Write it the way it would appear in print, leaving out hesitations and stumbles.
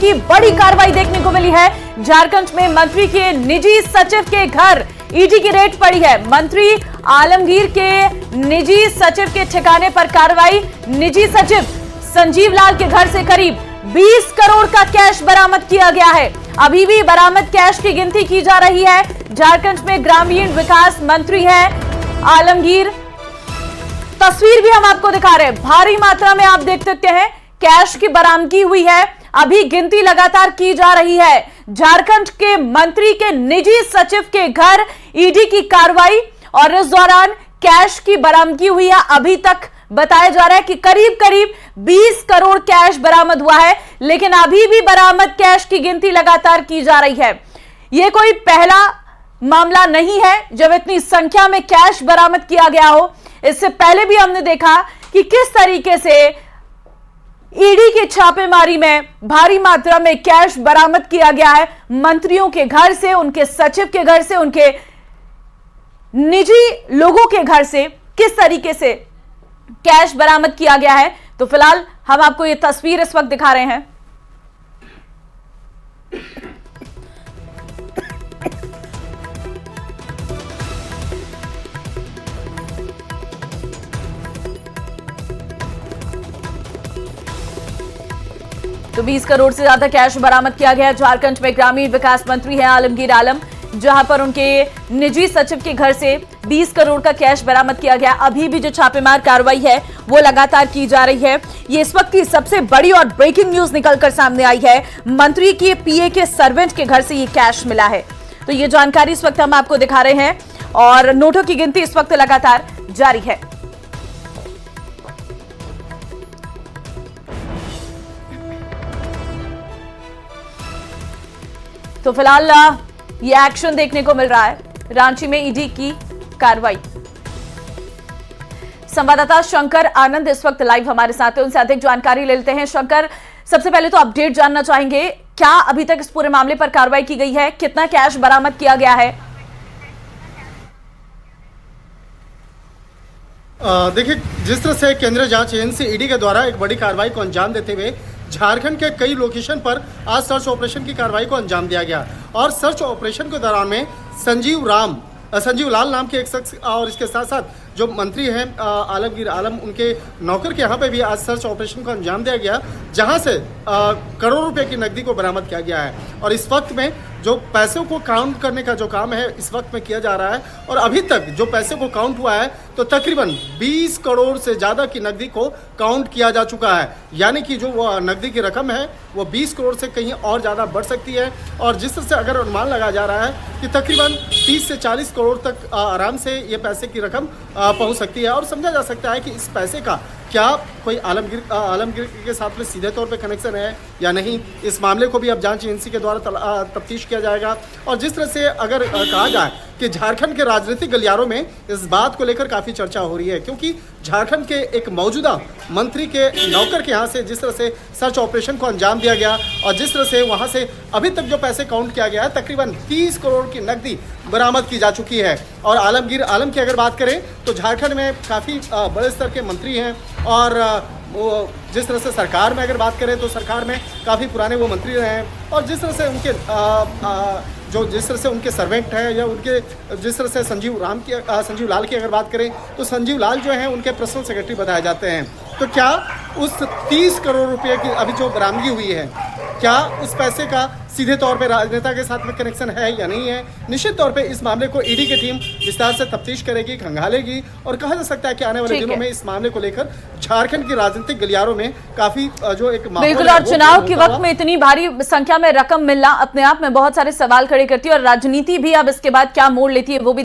की बड़ी कार्रवाई देखने को मिली है। झारखंड में मंत्री के निजी सचिव के घर ईडी की रेड पड़ी है। मंत्री आलमगीर के निजी सचिव के ठिकाने पर कार्रवाई। निजी सचिव संजीव लाल के घर से करीब 20 करोड़ का कैश बरामद किया गया है। अभी भी बरामद कैश की गिनती की जा रही है। झारखंड में ग्रामीण विकास मंत्री है आलमगीर। तस्वीर भी हम आपको दिखा रहे हैं। भारी मात्रा में आप देख सकते हैं कैश की बरामदगी हुई है। अभी गिनती लगातार की जा रही है। झारखंड के मंत्री के निजी सचिव के घर ईडी की कार्रवाई और इस दौरान कैश की बरामदगी हुई है। अभी तक बताया जा रहा है कि करीब करीब 20 करोड़ कैश बरामद हुआ है, लेकिन अभी भी बरामद कैश की गिनती लगातार की जा रही है। यह कोई पहला मामला नहीं है जब इतनी संख्या में कैश बरामद किया गया हो। इससे पहले भी हमने देखा कि किस तरीके से ईडी की छापेमारी में भारी मात्रा में कैश बरामद किया गया है। मंत्रियों के घर से, उनके सचिव के घर से, उनके निजी लोगों के घर से किस तरीके से कैश बरामद किया गया है। तो फिलहाल हम आपको यह तस्वीर इस वक्त दिखा रहे हैं। तो 20 करोड़ से ज्यादा कैश बरामद किया गया है। झारखंड में ग्रामीण विकास मंत्री हैं आलमगीर आलम, जहां पर उनके निजी सचिव के घर से 20 करोड़ का कैश बरामद किया गया। अभी भी जो छापेमार कार्रवाई है वो लगातार की जा रही है। ये इस वक्त की सबसे बड़ी और ब्रेकिंग न्यूज निकलकर सामने आई है। मंत्री के पीए के सर्वेंट के घर से ये कैश मिला है। तो ये जानकारी इस वक्त हम आपको दिखा रहे हैं और नोटों की गिनती इस वक्त लगातार जारी है। तो फिलहाल ये एक्शन देखने को मिल रहा है। रांची में ईडी की कार्रवाई। संवाददाता शंकर आनंद इस वक्त लाइव हमारे साथ हैं, उनसे अधिक जानकारी ले लेते हैं। शंकर, सबसे पहले तो अपडेट जानना चाहेंगे, क्या अभी तक इस पूरे मामले पर कार्रवाई की गई है? कितना कैश बरामद किया गया है? देखिए, जिस तरह से केंद्रीय जांच एजेंसी ईडी के द्वारा एक बड़ी कार्रवाई को अंजाम देते हुए झारखंड के कई लोकेशन पर आज सर्च ऑपरेशन की कार्रवाई को अंजाम दिया गया और सर्च ऑपरेशन के दौरान में संजीव लाल नाम के एक शख्स और इसके साथ साथ जो मंत्री हैं आलमगीर आलम, उनके नौकर के यहाँ पे भी आज सर्च ऑपरेशन को अंजाम दिया गया, जहाँ से करोड़ों रुपए की नकदी को बरामद किया गया है। और इस वक्त में जो पैसों को काउंट करने का जो काम है इस वक्त में किया जा रहा है और अभी तक जो पैसे को काउंट हुआ है तो तकरीबन 20 करोड़ से ज़्यादा की नकदी को काउंट किया जा चुका है। यानी कि जो वो नकदी की रकम है वो 20 करोड़ से कहीं और ज़्यादा बढ़ सकती है और जिस तरह से अगर अनुमान लगाया जा रहा है कि तकरीबन 30 से 40 करोड़ तक आराम से ये पैसे की रकम पहुंच सकती है। और समझा जा सकता है कि इस पैसे का क्या कोई आलमगीर के साथ में सीधे तौर पे कनेक्शन है या नहीं, इस मामले को भी अब जांच एजेंसी के द्वारा तफ्तीश किया जाएगा। और जिस तरह से अगर कहा जाए कि झारखंड के राजनीतिक गलियारों में इस बात को लेकर काफ़ी चर्चा हो रही है, क्योंकि झारखंड के एक मौजूदा मंत्री के नौकर के यहाँ से जिस तरह से सर्च ऑपरेशन को अंजाम दिया गया और जिस तरह से वहाँ से अभी तक जो पैसे काउंट किया गया है तकरीबन 30 करोड़ की नकदी बरामद की जा चुकी है। और आलमगीर आलम की अगर बात करें तो झारखंड में काफ़ी बड़े स्तर के मंत्री हैं और वो जिस तरह से सरकार में अगर बात करें तो सरकार में काफ़ी पुराने वो मंत्री रहे हैं और जिस तरह से उनके जिस तरह से उनके सर्वेंट हैं या उनके जिस तरह से संजीव लाल की अगर बात करें तो संजीव लाल जो हैं उनके पर्सनल सेक्रेटरी बताए जाते हैं। तो क्या उस 30 करोड़ रुपए की अभी जो बरामदगी हुई है, क्या उस पैसे का सीधे तौर पे राजनेता के साथ में कनेक्शन है या नहीं है? निश्चित तौर पे इस मामले को ईडी की टीम विस्तार से तफ्तीश करेगी, खंगालेगी और कहा जा सकता है कि आने वाले दिनों में इस मामले को लेकर झारखंड की राजनीतिक गलियारों में काफी जो एक बिल्कुल। और चुनाव के वक्त में इतनी भारी संख्या में रकम मिलना अपने आप में बहुत सारे सवाल खड़े करती है और राजनीति भी अब इसके बाद क्या मोड़ लेती है वो भी